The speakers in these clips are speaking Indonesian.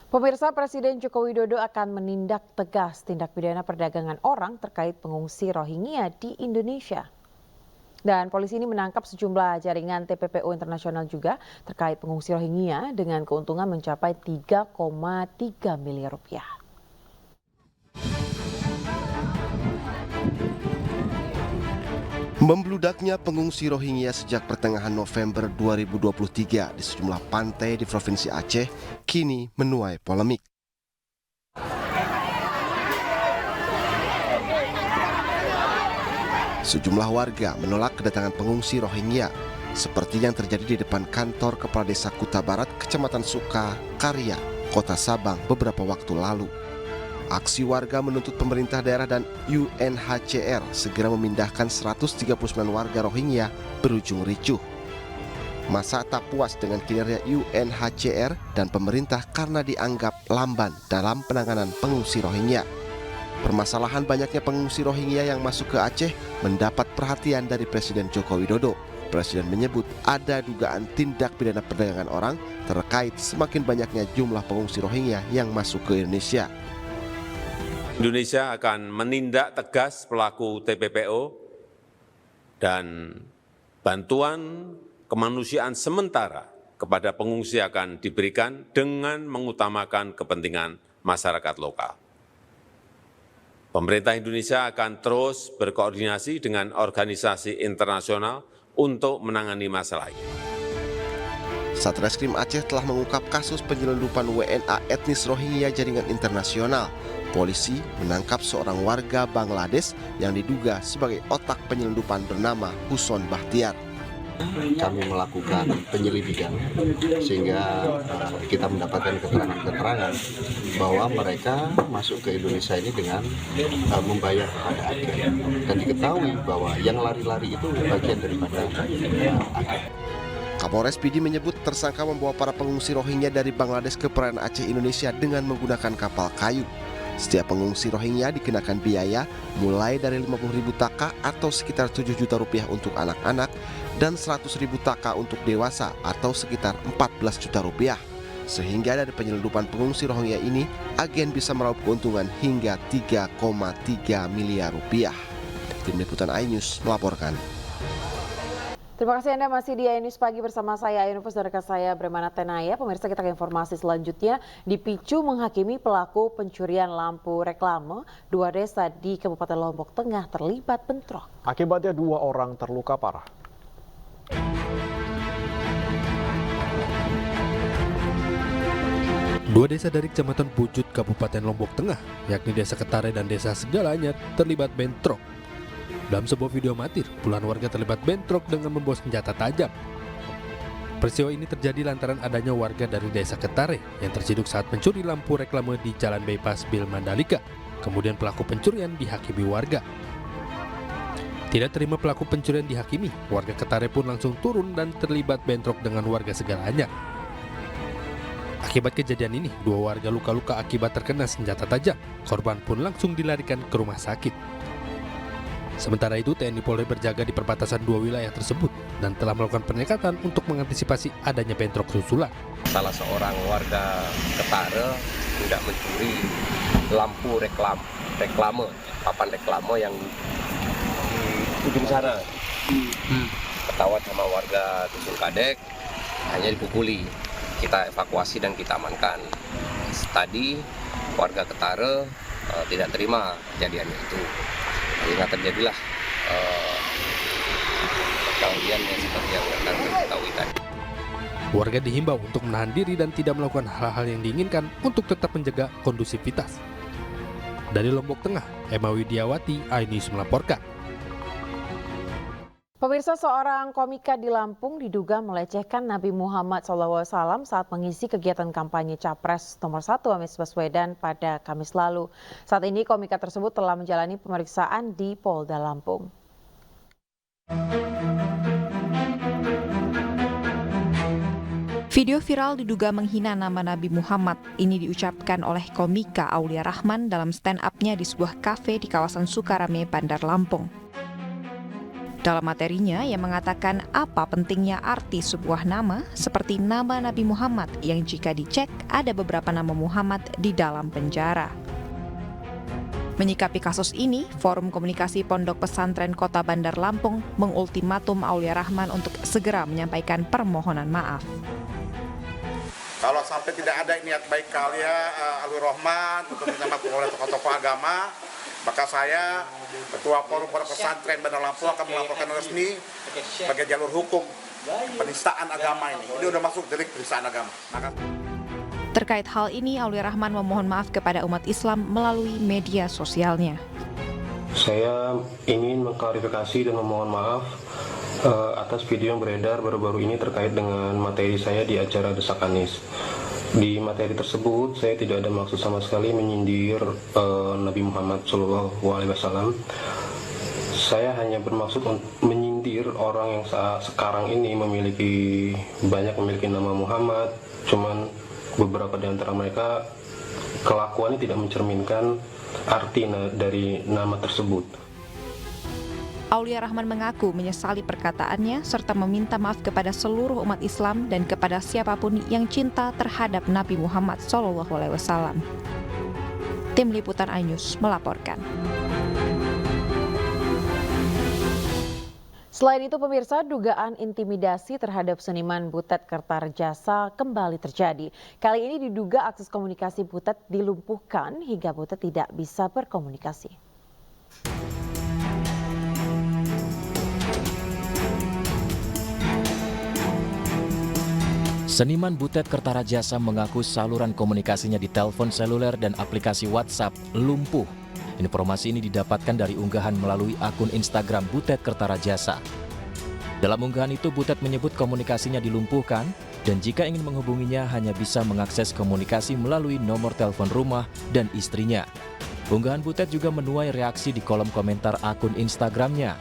Pemirsa, Presiden Joko Widodo akan menindak tegas tindak pidana perdagangan orang terkait pengungsi Rohingya di Indonesia. Dan polisi ini menangkap sejumlah jaringan TPPO internasional juga terkait pengungsi Rohingya dengan keuntungan mencapai 3,3 miliar rupiah. Membludaknya pengungsi Rohingya sejak pertengahan November 2023 di sejumlah pantai di Provinsi Aceh kini menuai polemik. Sejumlah warga menolak kedatangan pengungsi Rohingya, seperti yang terjadi di depan kantor Kepala Desa Kuta Barat, Kecamatan Suka Karya, Kota Sabang beberapa waktu lalu. Aksi warga menuntut pemerintah daerah dan UNHCR segera memindahkan 139 warga Rohingya berujung ricuh. Massa tak puas dengan kinerja UNHCR dan pemerintah karena dianggap lamban dalam penanganan pengungsi Rohingya. Permasalahan banyaknya pengungsi Rohingya yang masuk ke Aceh mendapat perhatian dari Presiden Joko Widodo. Presiden menyebut ada dugaan tindak pidana perdagangan orang terkait semakin banyaknya jumlah pengungsi Rohingya yang masuk ke Indonesia. Indonesia akan menindak tegas pelaku TPPO dan bantuan kemanusiaan sementara kepada pengungsi akan diberikan dengan mengutamakan kepentingan masyarakat lokal. Pemerintah Indonesia akan terus berkoordinasi dengan organisasi internasional untuk menangani masalah ini. Satreskrim Aceh telah mengungkap kasus penyelundupan WNA etnis Rohingya jaringan internasional. Polisi menangkap seorang warga Bangladesh yang diduga sebagai otak penyelundupan bernama Huson Bahtiar. Kami melakukan penyelidikan sehingga kita mendapatkan keterangan-keterangan bahwa mereka masuk ke Indonesia ini dengan membayar kepada agen, dan diketahui bahwa yang lari-lari itu bagian daripada agen. Kapolres PD menyebut tersangka membawa para pengungsi Rohingya dari Bangladesh ke perairan Aceh Indonesia dengan menggunakan kapal kayu. Setiap pengungsi Rohingya dikenakan biaya mulai dari 50.000 taka atau sekitar 7 juta rupiah untuk anak-anak dan 100.000 taka untuk dewasa atau sekitar 14 juta rupiah. Sehingga dari penyelundupan pengungsi Rohingya ini, agen bisa meraup keuntungan hingga 3,3 miliar rupiah. Tim Liputan iNews melaporkan. Terima kasih Anda masih di iNews Pagi bersama saya Ainufus dan rekan saya Bremana Tenaya. Pemirsa, kita ke informasi selanjutnya. Dipicu menghakimi pelaku pencurian lampu reklame, 2 desa di Kabupaten Lombok Tengah terlibat bentrok. Akibatnya 2 orang terluka parah. Dua desa dari Kecamatan Pucut, Kabupaten Lombok Tengah, yakni Desa Ketare dan Desa Segalanya, terlibat bentrok. Dalam sebuah video amatir, puluhan warga terlibat bentrok dengan membawa senjata tajam. Peristiwa ini terjadi lantaran adanya warga dari Desa Ketare yang terciduk saat mencuri lampu reklame di Jalan Bypass Bil Mandalika. Kemudian pelaku pencurian dihakimi warga. Tidak terima pelaku pencurian dihakimi, warga Ketare pun langsung turun dan terlibat bentrok dengan warga Segalanya. Akibat kejadian ini, 2 warga luka-luka akibat terkena senjata tajam. Korban pun langsung dilarikan ke rumah sakit. Sementara itu, TNI Polri berjaga di perbatasan 2 wilayah tersebut dan telah melakukan penyekatan untuk mengantisipasi adanya bentrok susulan. Salah seorang warga Ketare tidak mencuri lampu reklame, papan reklame yang di ujung sana. Ketahuan sama warga Dusun Kadek, hanya dipukuli. Kita evakuasi dan kita amankan. Tadi warga Ketare tidak terima kejadian itu. Sehingga terjadilah perkelahian yang seperti yang akan diketahui tadi. Warga dihimbau untuk menahan diri dan tidak melakukan hal-hal yang diinginkan untuk tetap menjaga kondusivitas. Dari Lombok Tengah, Emma Widiawati, iNews melaporkan. Pemirsa, seorang komika di Lampung diduga melecehkan Nabi Muhammad SAW saat mengisi kegiatan kampanye Capres nomor 1 Anies Baswedan pada Kamis lalu. Saat ini komika tersebut telah menjalani pemeriksaan di Polda Lampung. Video viral diduga menghina nama Nabi Muhammad. Ini diucapkan oleh komika Aulia Rahman dalam stand up-nya di sebuah kafe di kawasan Sukarame, Bandar Lampung. Dalam materinya, ia mengatakan apa pentingnya arti sebuah nama seperti nama Nabi Muhammad yang jika dicek ada beberapa nama Muhammad di dalam penjara. Menyikapi kasus ini, Forum Komunikasi Pondok Pesantren Kota Bandar Lampung mengultimatum Aulia Rahman untuk segera menyampaikan permohonan maaf. Kalau sampai tidak ada niat baik kalian Aulia Rahman untuk menyamakan oleh tokoh-tokoh agama, maka saya, Ketua Forum Pondok Pesantren Bandar Lampung akan melaporkan resmi sebagai jalur hukum penistaan agama ini. Ini udah masuk delik penistaan agama. Terkait hal ini, Aulia Rahman memohon maaf kepada umat Islam melalui media sosialnya. Saya ingin mengklarifikasi dan memohon maaf atas video yang beredar baru-baru ini terkait dengan materi saya di acara Desak Anies. Di materi tersebut saya tidak ada maksud sama sekali menyindir Nabi Muhammad SAW. Saya hanya bermaksud untuk menyindir orang yang sekarang ini memiliki nama Muhammad, cuman beberapa di antara mereka kelakuannya tidak mencerminkan arti dari nama tersebut. Aulia Rahman mengaku menyesali perkataannya serta meminta maaf kepada seluruh umat Islam dan kepada siapapun yang cinta terhadap Nabi Muhammad SAW. Tim Liputan iNews melaporkan. Selain itu, pemirsa, dugaan intimidasi terhadap seniman Butet Kertarejasa kembali terjadi. Kali ini diduga akses komunikasi Butet dilumpuhkan hingga Butet tidak bisa berkomunikasi. Seniman Butet Kertarejasa mengaku saluran komunikasinya di telepon seluler dan aplikasi WhatsApp lumpuh. Informasi ini didapatkan dari unggahan melalui akun Instagram Butet Kertarejasa. Dalam unggahan itu, Butet menyebut komunikasinya dilumpuhkan dan jika ingin menghubunginya hanya bisa mengakses komunikasi melalui nomor telepon rumah dan istrinya. Unggahan Butet juga menuai reaksi di kolom komentar akun Instagramnya.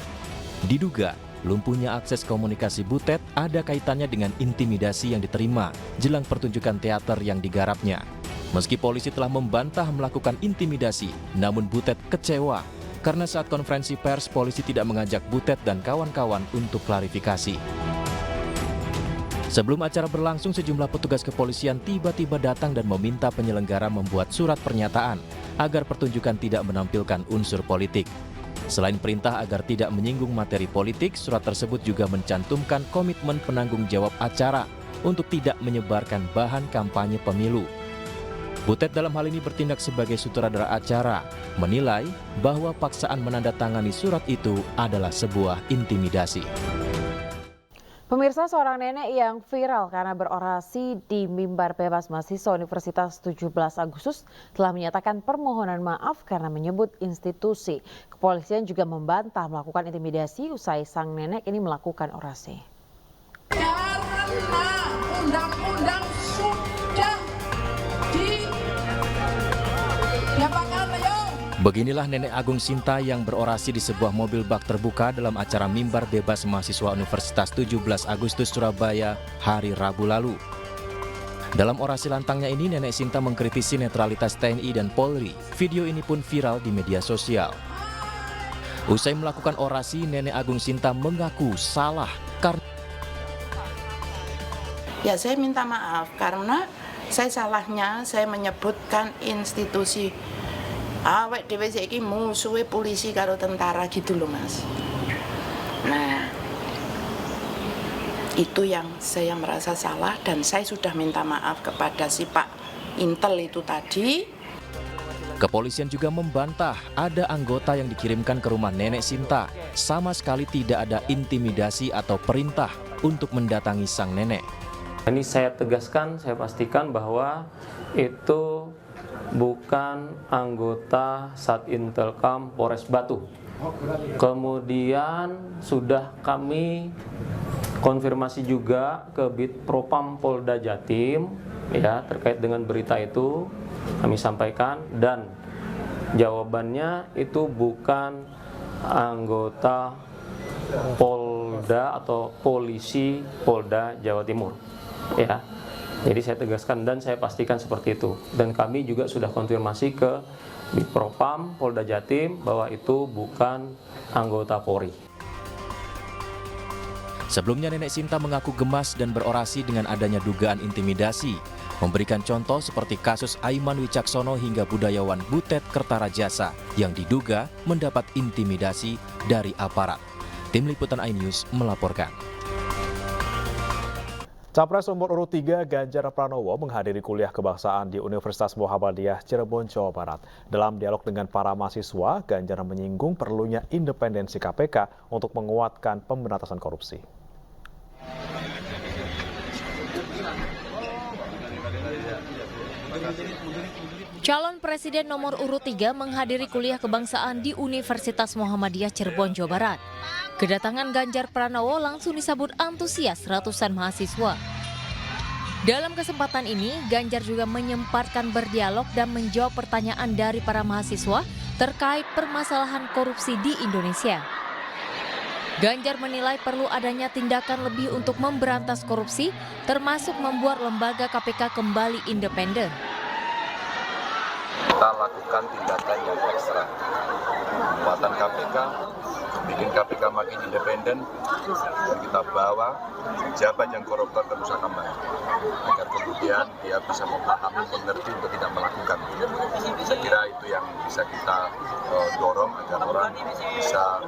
Diduga lumpuhnya akses komunikasi Butet ada kaitannya dengan intimidasi yang diterima jelang pertunjukan teater yang digarapnya. Meski polisi telah membantah melakukan intimidasi, namun Butet kecewa karena saat konferensi pers polisi tidak mengajak Butet dan kawan-kawan untuk klarifikasi. Sebelum acara berlangsung, sejumlah petugas kepolisian tiba-tiba datang dan meminta penyelenggara membuat surat pernyataan agar pertunjukan tidak menampilkan unsur politik. Selain perintah agar tidak menyinggung materi politik, surat tersebut juga mencantumkan komitmen penanggung jawab acara untuk tidak menyebarkan bahan kampanye pemilu. Butet dalam hal ini bertindak sebagai sutradara acara, menilai bahwa paksaan menandatangani surat itu adalah sebuah intimidasi. Pemirsa, seorang nenek yang viral karena berorasi di mimbar bebas mahasiswa Universitas 17 Agustus telah menyatakan permohonan maaf karena menyebut institusi. Kepolisian juga membantah melakukan intimidasi usai sang nenek ini melakukan orasi. Karena undang-undang sudah diapakan, ayo. Beginilah Nenek Agung Sinta yang berorasi di sebuah mobil bak terbuka dalam acara mimbar bebas mahasiswa Universitas 17 Agustus Surabaya hari Rabu lalu. Dalam orasi lantangnya ini, Nenek Sinta mengkritisi netralitas TNI dan Polri. Video ini pun viral di media sosial. Usai melakukan orasi, Nenek Agung Sinta mengaku salah karena saya minta maaf karena salahnya saya menyebutkan institusi. Awak dhewe saiki musuhe polisi karo tentara gitu loh, Mas. Nah, itu yang saya merasa salah dan saya sudah minta maaf kepada si Pak Intel itu tadi. Kepolisian juga membantah ada anggota yang dikirimkan ke rumah Nenek Sinta. Sama sekali tidak ada intimidasi atau perintah untuk mendatangi sang nenek. Ini saya tegaskan, saya pastikan bahwa itu bukan anggota Satintelkam Polres Batu. Kemudian sudah kami konfirmasi juga ke Bid Propam Polda Jatim ya terkait dengan berita itu kami sampaikan dan jawabannya itu bukan anggota Polda atau polisi Polda Jawa Timur ya. Jadi saya tegaskan dan saya pastikan seperti itu. Dan kami juga sudah konfirmasi ke Bid Propam Polda Jatim bahwa itu bukan anggota Polri. Sebelumnya Nenek Sinta mengaku gemas dan berorasi dengan adanya dugaan intimidasi, memberikan contoh seperti kasus Aiman Wicaksono hingga budayawan Butet Kertarajasa yang diduga mendapat intimidasi dari aparat. Tim Liputan iNews melaporkan. Capres nomor urut 3 Ganjar Pranowo menghadiri kuliah kebangsaan di Universitas Muhammadiyah Cirebon, Jawa Barat. Dalam dialog dengan para mahasiswa, Ganjar menyinggung perlunya independensi KPK untuk menguatkan pemberantasan korupsi. Calon Presiden nomor urut 3 menghadiri kuliah kebangsaan di Universitas Muhammadiyah Cirebon, Jawa Barat. Kedatangan Ganjar Pranowo langsung disambut antusias ratusan mahasiswa. Dalam kesempatan ini, Ganjar juga menyempatkan berdialog dan menjawab pertanyaan dari para mahasiswa terkait permasalahan korupsi di Indonesia. Ganjar menilai perlu adanya tindakan lebih untuk memberantas korupsi, termasuk membuat lembaga KPK kembali independen. Kita lakukan tindakan yang ekstra, penguatan KPK, bikin KPK makin independen, dan kita bawa pejabat yang koruptor ke Nusa Kambangan, agar kemudian dia bisa memahami, mengerti untuk tidak melakukan. Saya kira itu yang bisa kita dorong agar orang bisa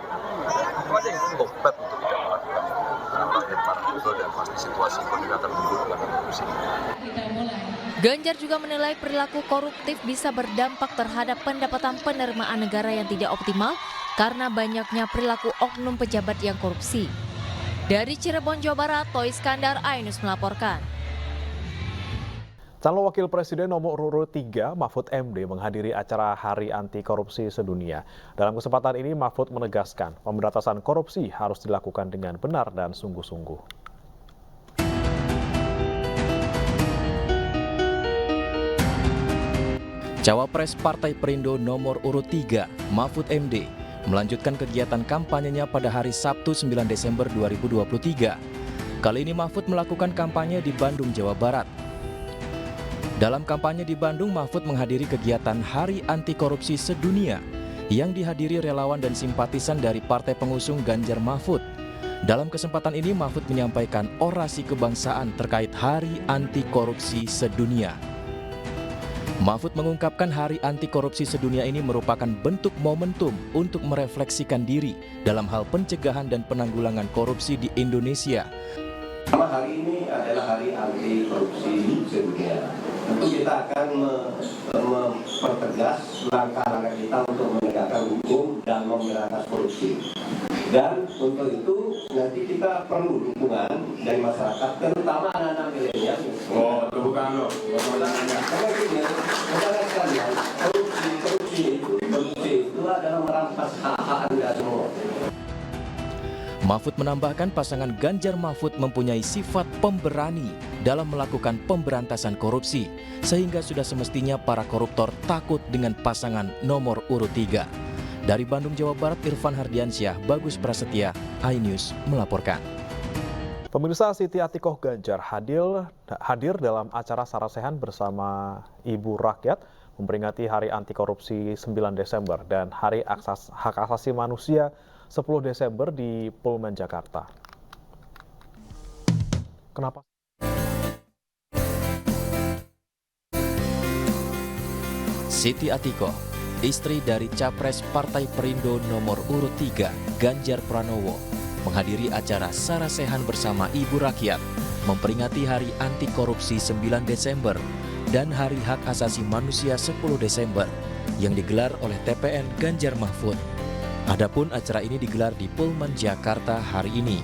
tobat untuk tidak melakukan rakyat para itu, dan pasti situasi ekonomi akan memburuk karena korupsi. Ganjar juga menilai perilaku koruptif bisa berdampak terhadap pendapatan penerimaan negara yang tidak optimal karena banyaknya perilaku oknum pejabat yang korupsi. Dari Cirebon, Jawa Barat, Toy Iskandar, iNews melaporkan. Calon Wakil Presiden nomor urut 3 Mahfud MD menghadiri acara Hari Anti Korupsi Sedunia. Dalam kesempatan ini Mahfud menegaskan pemberantasan korupsi harus dilakukan dengan benar dan sungguh-sungguh. Cawapres Partai Perindo nomor urut 3, Mahfud MD, melanjutkan kegiatan kampanyenya pada hari Sabtu 9 Desember 2023. Kali ini Mahfud melakukan kampanye di Bandung, Jawa Barat. Dalam kampanye di Bandung, Mahfud menghadiri kegiatan Hari Anti Korupsi Sedunia yang dihadiri relawan dan simpatisan dari partai pengusung Ganjar Mahfud. Dalam kesempatan ini, Mahfud menyampaikan orasi kebangsaan terkait Hari Anti Korupsi Sedunia. Mahfud mengungkapkan Hari Anti Korupsi Sedunia ini merupakan bentuk momentum untuk merefleksikan diri dalam hal pencegahan dan penanggulangan korupsi di Indonesia. Hari ini adalah Hari Anti Korupsi Sedunia. Tentu kita akan mempertegas langkah-langkah kita untuk menegakkan hukum dan memberantas korupsi. Dan untuk itu nanti kita perlu dukungan dari masyarakat, terutama anak-anak milenial. Oh, bukan loh. Karena gini, saudara sekalian, korupsi itu adalah merampas hak-hak Anda semua. Mahfud menambahkan pasangan Ganjar Mahfud mempunyai sifat pemberani dalam melakukan pemberantasan korupsi, sehingga sudah semestinya para koruptor takut dengan pasangan nomor urut 3. Dari Bandung, Jawa Barat, Irfan Hardiansyah, Bagus Prasetya, iNews melaporkan. Pemirsa, Siti Atikoh Ganjar hadir dalam acara Sarasehan bersama Ibu Rakyat memperingati Hari Anti Korupsi 9 Desember dan Hari Hak Asasi Manusia 10 Desember di Pullman, Jakarta. Kenapa? Siti Atikoh, istri dari Capres Partai Perindo nomor urut 3, Ganjar Pranowo, menghadiri acara Sarasehan bersama Ibu Rakyat, memperingati Hari Anti Korupsi 9 Desember dan Hari Hak Asasi Manusia 10 Desember yang digelar oleh TPN Ganjar Mahfud. Adapun acara ini digelar di Pullman, Jakarta hari ini.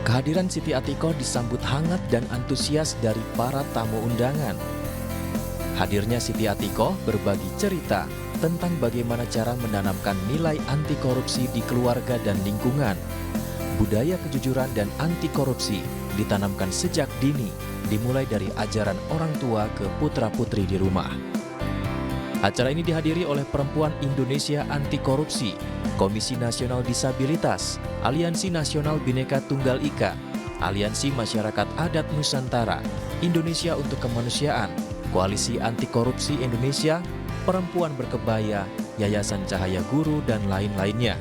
Kehadiran Siti Atikoh disambut hangat dan antusias dari para tamu undangan. Hadirnya Siti Atikoh berbagi cerita tentang bagaimana cara menanamkan nilai anti korupsi di keluarga dan lingkungan. Budaya kejujuran dan anti korupsi ditanamkan sejak dini, dimulai dari ajaran orang tua ke putra-putri di rumah. Acara ini dihadiri oleh Perempuan Indonesia Anti Korupsi, Komisi Nasional Disabilitas, Aliansi Nasional Bhinneka Tunggal Ika, Aliansi Masyarakat Adat Nusantara, Indonesia untuk Kemanusiaan, Koalisi Anti Korupsi Indonesia, Perempuan Berkebaya, Yayasan Cahaya Guru, dan lain-lainnya.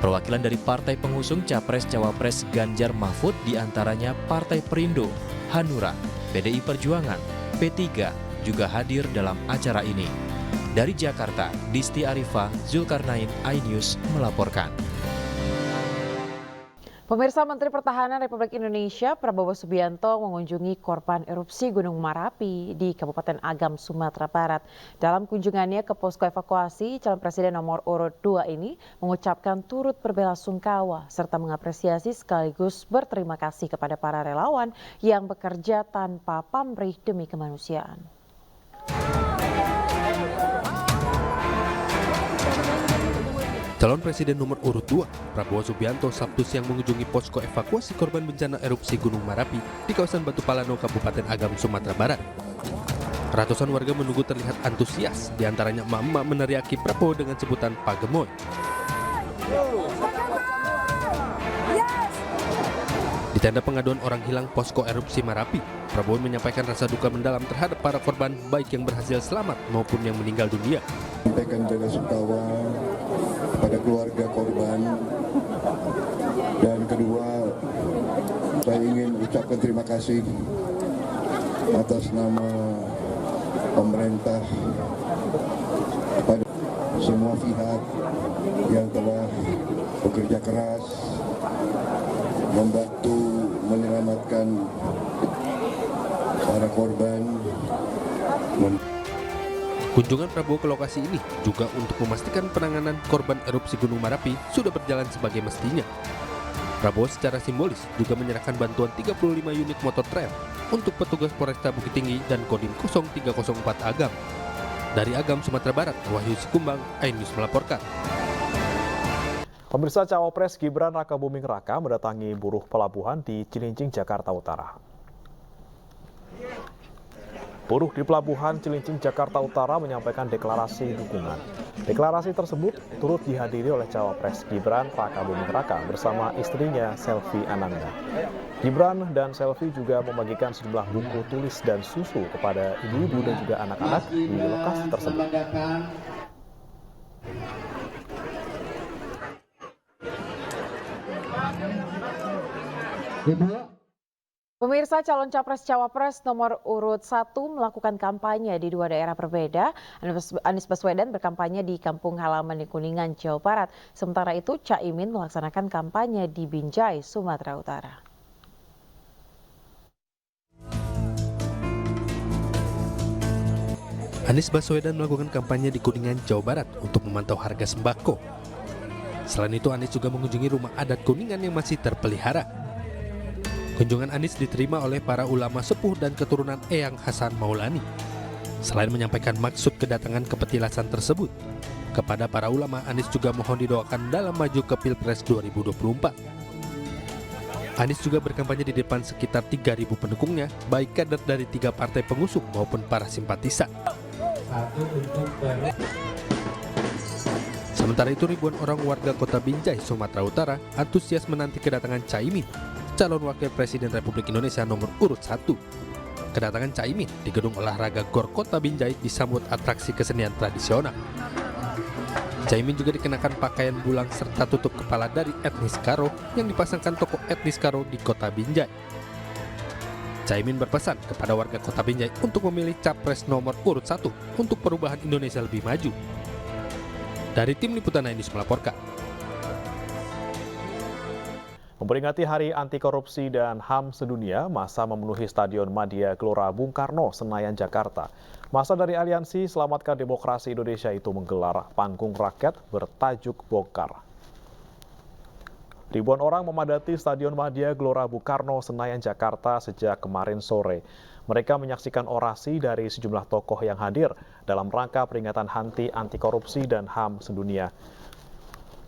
Perwakilan dari partai pengusung Capres-Cawapres Ganjar Mahfud diantaranya Partai Perindo, Hanura, PDI Perjuangan, P3 juga hadir dalam acara ini. Dari Jakarta, Disti Arifa, Zulkarnain, iNews melaporkan. Pemirsa, Menteri Pertahanan Republik Indonesia Prabowo Subianto mengunjungi korban erupsi Gunung Merapi di Kabupaten Agam, Sumatera Barat. Dalam kunjungannya ke posko evakuasi, calon presiden nomor urut 2 ini mengucapkan turut berbelasungkawa serta mengapresiasi sekaligus berterima kasih kepada para relawan yang bekerja tanpa pamrih demi kemanusiaan. Calon Presiden nomor urut 2, Prabowo Subianto Sabtu siang mengunjungi posko evakuasi korban bencana erupsi Gunung Merapi di kawasan Batu Palano, Kabupaten Agam, Sumatera Barat. Ratusan warga menunggu terlihat antusias, diantaranya emak-emak meneriaki Prabowo dengan sebutan Pak Gemoy. Di tenda pengaduan orang hilang posko erupsi Merapi, Prabowo menyampaikan rasa duka mendalam terhadap para korban baik yang berhasil selamat maupun yang meninggal dunia. Sampaikan belasungkawa pada keluarga korban, dan kedua saya ingin ucapkan terima kasih atas nama pemerintah kepada semua pihak yang telah bekerja keras membantu menyelamatkan para korban. Kunjungan Prabowo ke lokasi ini juga untuk memastikan penanganan korban erupsi Gunung Merapi sudah berjalan sebagai mestinya. Prabowo secara simbolis juga menyerahkan bantuan 35 unit motor trail untuk petugas Polresta Bukit Tinggi dan Kodim 0304 Agam. Dari Agam, Sumatera Barat, Wahyu Sikumbang, iNews melaporkan. Pemirsa, Cawapres Gibran Rakabuming Raka mendatangi buruh pelabuhan di Cilincing, Jakarta Utara. Buruh di Pelabuhan Cilincing, Jakarta Utara menyampaikan deklarasi dukungan. Deklarasi tersebut turut dihadiri oleh Cawapres Gibran Rakabuming Raka bersama istrinya Selvi Ananda. Gibran dan Selvi juga membagikan sejumlah buku tulis dan susu kepada ibu-ibu dan juga anak-anak di lokasi tersebut. Pemirsa, calon Capres-Cawapres nomor urut 1 melakukan kampanye di 2 daerah berbeda. Anies Baswedan berkampanye di kampung halaman di Kuningan, Jawa Barat. Sementara itu, Caimin melaksanakan kampanye di Binjai, Sumatera Utara. Anies Baswedan melakukan kampanye di Kuningan, Jawa Barat untuk memantau harga sembako. Selain itu, Anies juga mengunjungi rumah adat Kuningan yang masih terpelihara. Kunjungan Anies diterima oleh para ulama sepuh dan keturunan Eyang Hasan Maulani. Selain menyampaikan maksud kedatangan kepetilasan tersebut, kepada para ulama Anies juga mohon didoakan dalam maju ke Pilpres 2024. Anies juga berkampanye di depan sekitar 3.000 pendukungnya, baik kader dari 3 partai pengusung maupun para simpatisan. Sementara itu, ribuan orang warga kota Binjai, Sumatera Utara antusias menanti kedatangan Caimin, calon wakil presiden Republik Indonesia nomor urut 1. Kedatangan Caimin di gedung olahraga GOR Kota Binjai disambut atraksi kesenian tradisional. Caimin juga dikenakan pakaian bulang serta tutup kepala dari etnis Karo yang dipasangkan tokoh etnis Karo di kota Binjai. Caimin berpesan kepada warga kota Binjai untuk memilih capres nomor urut 1 untuk perubahan Indonesia lebih maju. Dari tim liputan iNews melaporkan. Memperingati Hari Anti Korupsi dan HAM sedunia, massa memenuhi Stadion Madia Gelora Bung Karno, Senayan, Jakarta. Massa dari Aliansi Selamatkan Demokrasi Indonesia itu menggelar panggung rakyat bertajuk Bongkar. Ribuan orang memadati Stadion Madia Gelora Bung Karno, Senayan, Jakarta sejak kemarin sore. Mereka menyaksikan orasi dari sejumlah tokoh yang hadir dalam rangka peringatan Hari Anti Korupsi dan HAM sedunia.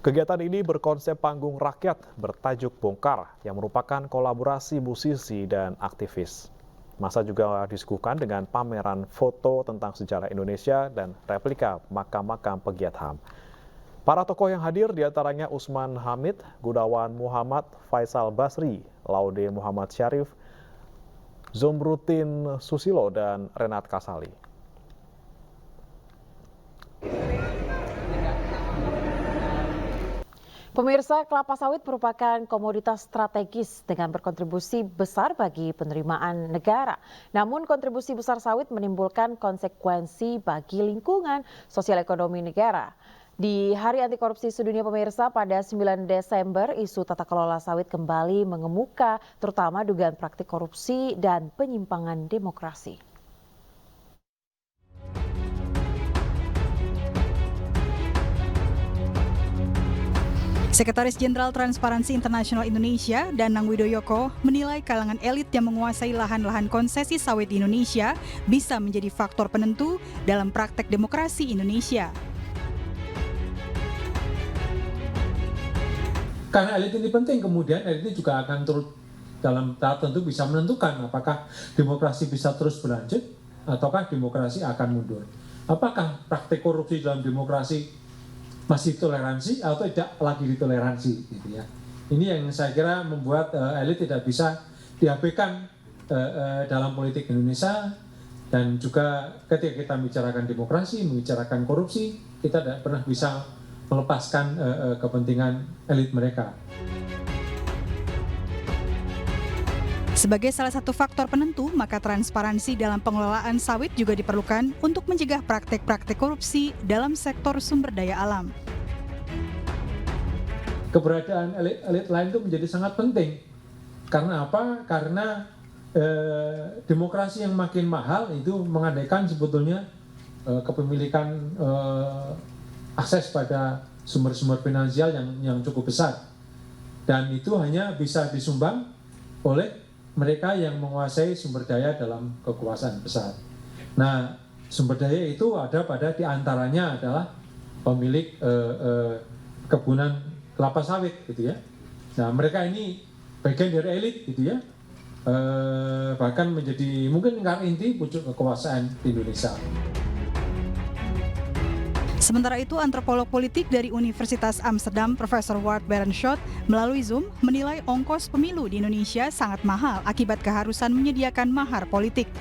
Kegiatan ini berkonsep panggung rakyat bertajuk Bongkar yang merupakan kolaborasi musisi dan aktivis. Massa juga disuguhkan dengan pameran foto tentang sejarah Indonesia dan replika makam-makam pegiat HAM. Para tokoh yang hadir diantaranya Usman Hamid, Gunawan Muhammad, Faisal Basri, Laude Muhammad Syarif, Zomrutin Susilo, dan Renat Kasali. Pemirsa, kelapa sawit merupakan komoditas strategis dengan berkontribusi besar bagi penerimaan negara. Namun kontribusi besar sawit menimbulkan konsekuensi bagi lingkungan sosial ekonomi negara. Di Hari Anti Korupsi Sedunia pemirsa pada 9 Desember, isu tata kelola sawit kembali mengemuka, terutama dugaan praktik korupsi dan penyimpangan demokrasi. Sekretaris Jenderal Transparansi Internasional Indonesia, Danang Widoyoko, menilai kalangan elit yang menguasai lahan-lahan konsesi sawit di Indonesia bisa menjadi faktor penentu dalam praktek demokrasi Indonesia. Karena elit ini penting, kemudian elit ini juga akan turut dalam tahap tentu bisa menentukan apakah demokrasi bisa terus berlanjut ataukah demokrasi akan mundur. Apakah praktik korupsi dalam demokrasi masih toleransi atau tidak lagi ditoleransi, gitu ya. Ini yang saya kira membuat elit tidak bisa diabaikan dalam politik Indonesia, dan juga ketika kita membicarakan demokrasi, membicarakan korupsi, kita tidak pernah bisa melepaskan kepentingan elit mereka. Sebagai salah satu faktor penentu, maka transparansi dalam pengelolaan sawit juga diperlukan untuk mencegah praktek-praktek korupsi dalam sektor sumber daya alam. Keberadaan elit lain itu menjadi sangat penting. Karena apa? Karena demokrasi yang makin mahal itu mengandaikan sebetulnya kepemilikan akses pada sumber-sumber finansial yang cukup besar. Dan itu hanya bisa disumbang oleh mereka yang menguasai sumber daya dalam kekuasaan besar. Nah, sumber daya itu ada pada diantaranya adalah pemilik kebunan kelapa sawit, gitu ya. Nah, mereka ini bagian dari elit, gitu ya. Bahkan menjadi mungkin lingkar inti pucuk kekuasaan di Indonesia. Sementara itu, antropolog politik dari Universitas Amsterdam, Profesor Ward Berenschot, melalui Zoom menilai ongkos pemilu di Indonesia sangat mahal akibat keharusan menyediakan mahar politik.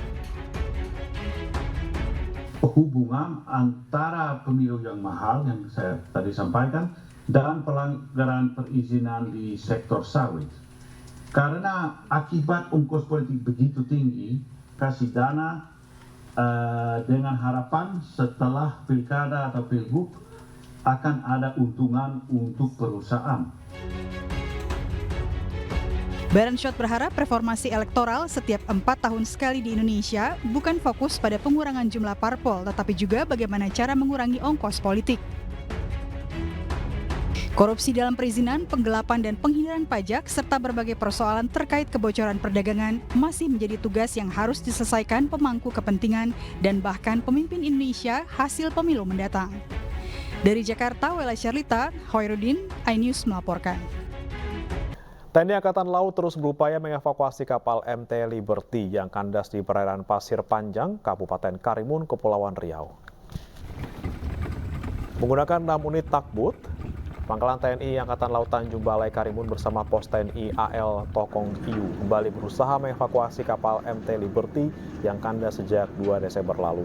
Hubungan antara pemilu yang mahal yang saya tadi sampaikan dan pelanggaran perizinan di sektor sawit. Karena akibat ongkos politik begitu tinggi, kasih dana dengan harapan setelah pilkada atau pilgub akan ada untungan untuk perusahaan. Berenschot berharap reformasi elektoral setiap 4 tahun sekali di Indonesia bukan fokus pada pengurangan jumlah parpol, tetapi juga bagaimana cara mengurangi ongkos politik. Korupsi dalam perizinan, penggelapan dan penghindaran pajak, serta berbagai persoalan terkait kebocoran perdagangan masih menjadi tugas yang harus diselesaikan pemangku kepentingan dan bahkan pemimpin Indonesia hasil pemilu mendatang. Dari Jakarta, Wela Syarlita, Hoirudin, iNews melaporkan. TNI Angkatan Laut terus berupaya mengevakuasi kapal MT Liberty yang kandas di perairan Pasir Panjang, Kabupaten Karimun, Kepulauan Riau. Menggunakan 6 unit tugboat, Pangkalan TNI Angkatan Laut Tanjung Balai Karimun bersama Pos TNI AL Tokong Hiu kembali berusaha mengevakuasi kapal MT Liberty yang kandas sejak 2 Desember lalu.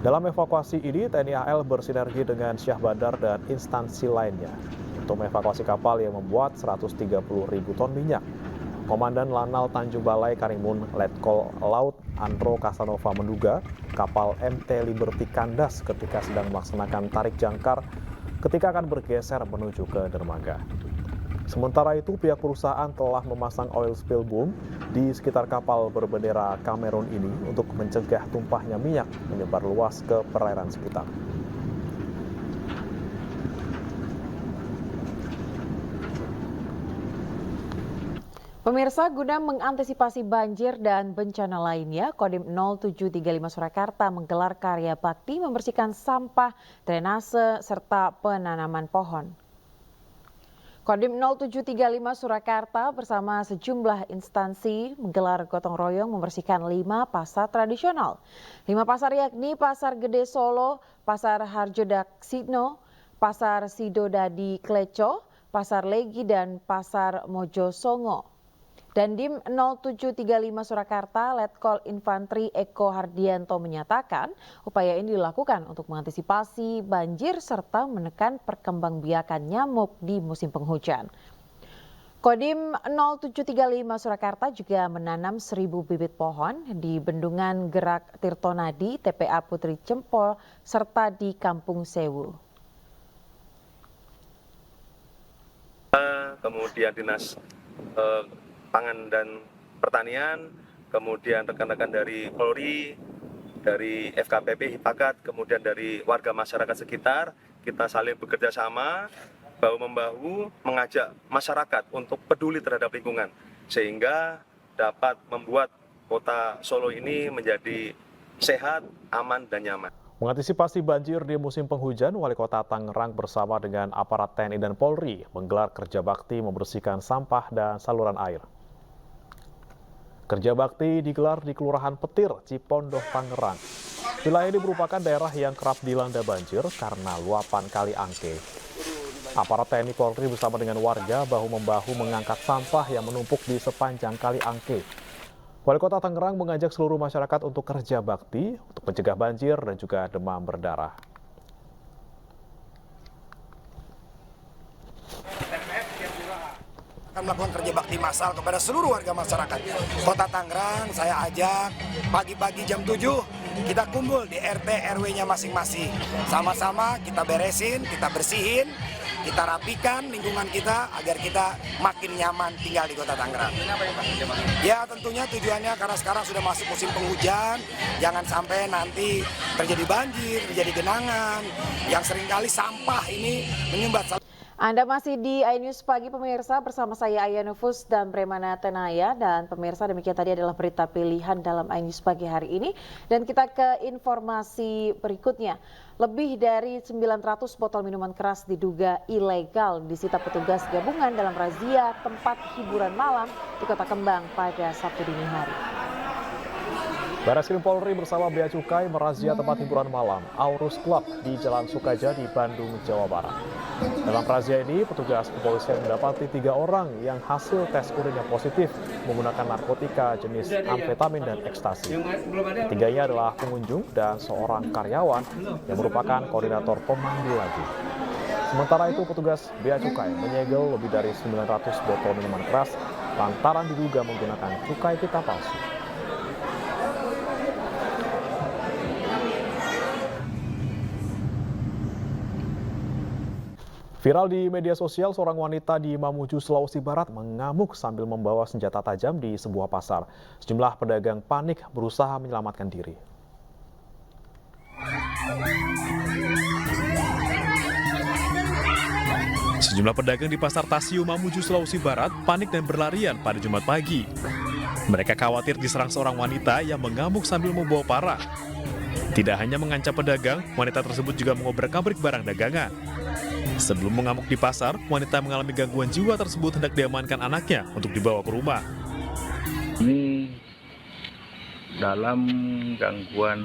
Dalam evakuasi ini, TNI AL bersinergi dengan Syah Bandar dan instansi lainnya untuk mengevakuasi kapal yang membuat 130.000 ton minyak. Komandan Lanal Tanjung Balai Karimun Letkol Laut Andro Casanova menduga kapal MT Liberty kandas ketika sedang melaksanakan tarik jangkar ketika akan bergeser menuju ke dermaga. Sementara itu, pihak perusahaan telah memasang oil spill boom di sekitar kapal berbendera Kamerun ini untuk mencegah tumpahnya minyak menyebar luas ke perairan sekitar. Pemirsa, guna mengantisipasi banjir dan bencana lainnya, Kodim 0735 Surakarta menggelar karya bakti membersihkan sampah, drainase, serta penanaman pohon. Kodim 0735 Surakarta bersama sejumlah instansi menggelar gotong royong membersihkan 5 pasar tradisional. 5 pasar yakni Pasar Gede Solo, Pasar Harjodaksino, Pasar Sidodadi Kleco, Pasar Legi, dan Pasar Mojosongo. Dandim 0735 Surakarta, Letkol Infantri Eko Hardianto menyatakan upaya ini dilakukan untuk mengantisipasi banjir serta menekan perkembangbiakan nyamuk di musim penghujan. Kodim 0735 Surakarta juga menanam 1.000 bibit pohon di Bendungan Gerak Tirtonadi, TPA Putri Cempol, serta di Kampung Sewu. Kemudian Dinas Pangan dan Pertanian, kemudian rekan-rekan dari Polri, dari FKPP, Hipakat, kemudian dari warga masyarakat sekitar, kita saling bekerja sama, bahu-membahu mengajak masyarakat untuk peduli terhadap lingkungan, sehingga dapat membuat kota Solo ini menjadi sehat, aman, dan nyaman. Mengantisipasi banjir di musim penghujan, Wali Kota Tangerang bersama dengan aparat TNI dan Polri menggelar kerja bakti membersihkan sampah dan saluran air. Kerja bakti digelar di Kelurahan Petir, Cipondoh, Tangerang. Wilayah ini merupakan daerah yang kerap dilanda banjir karena luapan Kali Angke. Aparat TNI Polri bersama dengan warga bahu-membahu mengangkat sampah yang menumpuk di sepanjang Kali Angke. Wali Kota Tangerang mengajak seluruh masyarakat untuk kerja bakti untuk mencegah banjir dan juga demam berdarah. Akan melakukan kerja bakti massal kepada seluruh warga masyarakat Kota Tangerang. Saya ajak pagi-pagi jam 7 kita kumpul di RT RW-nya masing-masing. Sama-sama kita beresin, kita bersihin, kita rapikan lingkungan kita agar kita makin nyaman tinggal di Kota Tangerang. Ya tentunya tujuannya karena sekarang sudah masuk musim penghujan, jangan sampai nanti terjadi banjir, terjadi genangan, yang seringkali sampah ini menyumbat. Anda masih di iNews Pagi pemirsa bersama saya Aya Nufus dan Bremana Tenaya, dan pemirsa demikian tadi adalah berita pilihan dalam iNews Pagi hari ini, dan kita ke informasi berikutnya. Lebih dari 900 botol minuman keras diduga ilegal disita petugas gabungan dalam razia tempat hiburan malam di Kota Kembang pada Sabtu dini hari. Barreskrim Polri bersama Bea Cukai merazia tempat hiburan malam Aurus Club di Jalan Sukajadi, Bandung, Jawa Barat. Dalam razia ini, petugas kepolisian mendapati 3 orang yang hasil tes urinnya positif menggunakan narkotika jenis amfetamin dan ekstasi. Tiganya adalah pengunjung dan seorang karyawan yang merupakan koordinator pemandu lagu. Sementara itu, petugas Bea Cukai menyegel lebih dari 900 botol minuman keras lantaran diduga menggunakan cukai pita palsu. Viral di media sosial, seorang wanita di Mamuju, Sulawesi Barat mengamuk sambil membawa senjata tajam di sebuah pasar. Sejumlah pedagang panik berusaha menyelamatkan diri. Sejumlah pedagang di Pasar Tasio, Mamuju, Sulawesi Barat panik dan berlarian pada Jumat pagi. Mereka khawatir diserang seorang wanita yang mengamuk sambil membawa parang. Tidak hanya mengancam pedagang, wanita tersebut juga mengobrak-abrik barang dagangan. Sebelum mengamuk di pasar, wanita mengalami gangguan jiwa tersebut hendak diamankan anaknya untuk dibawa ke rumah. Ini dalam gangguan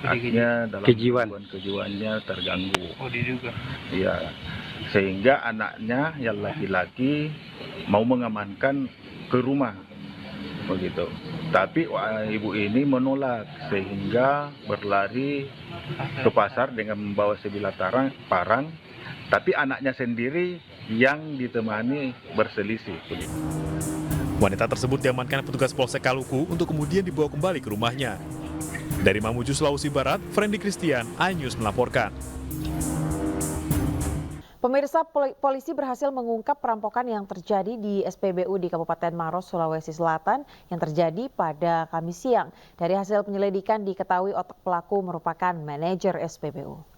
artinya dalam gangguan kejiwaannya terganggu. Oh, diduga. Iya. Sehingga anaknya yang laki-laki mau mengamankan ke rumah. Begitu. Tapi ibu ini menolak sehingga berlari ke pasar dengan membawa sebilah parang. Tapi anaknya sendiri yang ditemani berselisih. Wanita tersebut diamankan petugas Polsek Kaluku untuk kemudian dibawa kembali ke rumahnya. Dari Mamuju, Sulawesi Barat, Frendi Christian, iNews melaporkan. Pemirsa, polisi berhasil mengungkap perampokan yang terjadi di SPBU di Kabupaten Maros, Sulawesi Selatan yang terjadi pada Kamis siang. Dari hasil penyelidikan diketahui otak pelaku merupakan manajer SPBU.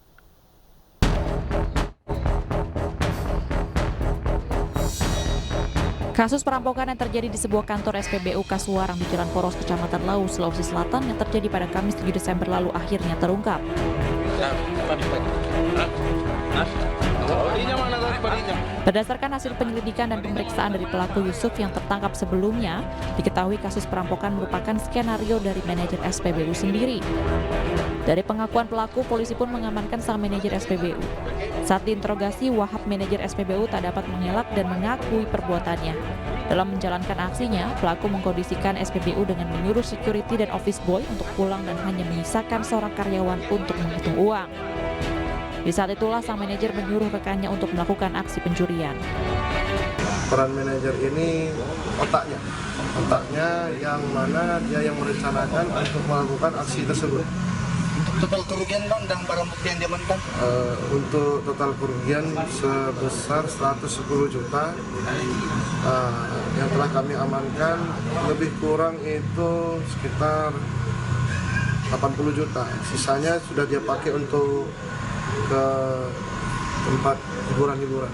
Kasus perampokan yang terjadi di sebuah kantor SPBU Kasuarang di Jalan Poros, Kecamatan Lau, Sulawesi Selatan yang terjadi pada Kamis 7 Desember lalu akhirnya terungkap. Berdasarkan hasil penyelidikan dan pemeriksaan dari pelaku Yusuf yang tertangkap sebelumnya, diketahui kasus perampokan merupakan skenario dari manajer SPBU sendiri. Dari pengakuan pelaku, polisi pun mengamankan sang manajer SPBU. Saat diinterogasi, Wahab manajer SPBU tak dapat mengelak dan mengakui perbuatannya. Dalam menjalankan aksinya, pelaku mengkondisikan SPBU dengan menyuruh security dan office boy untuk pulang dan hanya menyisakan seorang karyawan untuk menghitung uang. Di saat itulah sang manajer menyuruh rekannya untuk melakukan aksi pencurian. Peran manajer ini otaknya yang mana dia yang merencanakan untuk melakukan aksi tersebut. Total kerugian Bang dan barang bukti yang diamankan? Untuk total kerugian sebesar 110 juta yang telah kami amankan, lebih kurang itu sekitar 80 juta. Sisanya sudah dia pakai untuk ke tempat hiburan-hiburan.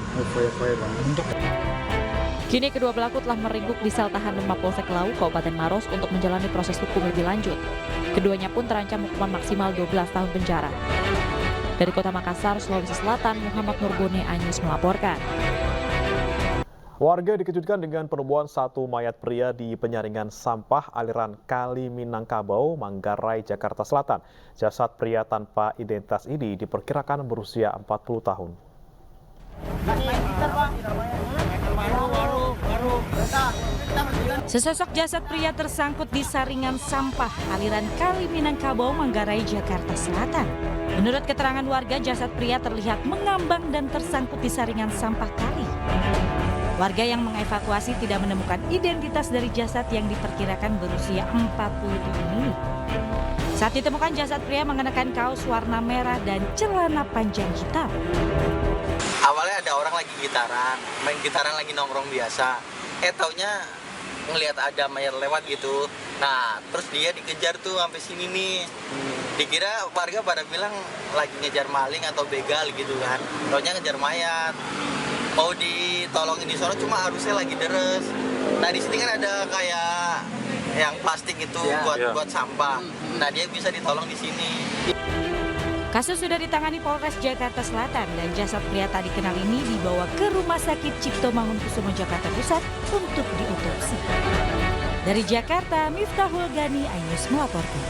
Kini kedua pelaku telah meringkuk di sel tahanan Mapolsek Lau, Kabupaten Maros untuk menjalani proses hukum lebih lanjut. Keduanya pun terancam hukuman maksimal 12 tahun penjara. Dari Kota Makassar, Sulawesi Selatan, Muhammad Nurbone, iNews melaporkan. Warga dikejutkan dengan penemuan satu mayat pria di penyaringan sampah aliran Kali Minangkabau, Manggarai, Jakarta Selatan. Jasad pria tanpa identitas ini diperkirakan berusia 40 tahun. Sesosok jasad pria tersangkut di saringan sampah aliran Kali Minangkabau, Manggarai, Jakarta Selatan. Menurut keterangan warga, jasad pria terlihat mengambang dan tersangkut di saringan sampah kali. Warga yang mengevakuasi tidak menemukan identitas dari jasad yang diperkirakan berusia 40 tahun ini. Saat ditemukan, jasad pria mengenakan kaos warna merah dan celana panjang hitam. Awalnya ada orang lagi gitaran, main gitaran lagi nongkrong biasa. Taunya ngelihat ada mayat lewat gitu. Nah, terus dia dikejar tuh sampai sini nih. Dikira warga pada bilang lagi ngejar maling atau begal gitu kan. Taunya ngejar mayat. Mau ditolongin di sana cuma harusnya lagi deres. Nah, di sini kan ada kayak yang plastik itu buat sampah. Nah, dia bisa ditolong di sini. Kasus sudah ditangani Polres Jakarta Selatan dan jasad pria tak dikenal ini dibawa ke Rumah Sakit Cipto Mangunkusumo Jakarta Pusat untuk diotopsi. Dari Jakarta, Miftahul Gani, iNews melaporkan.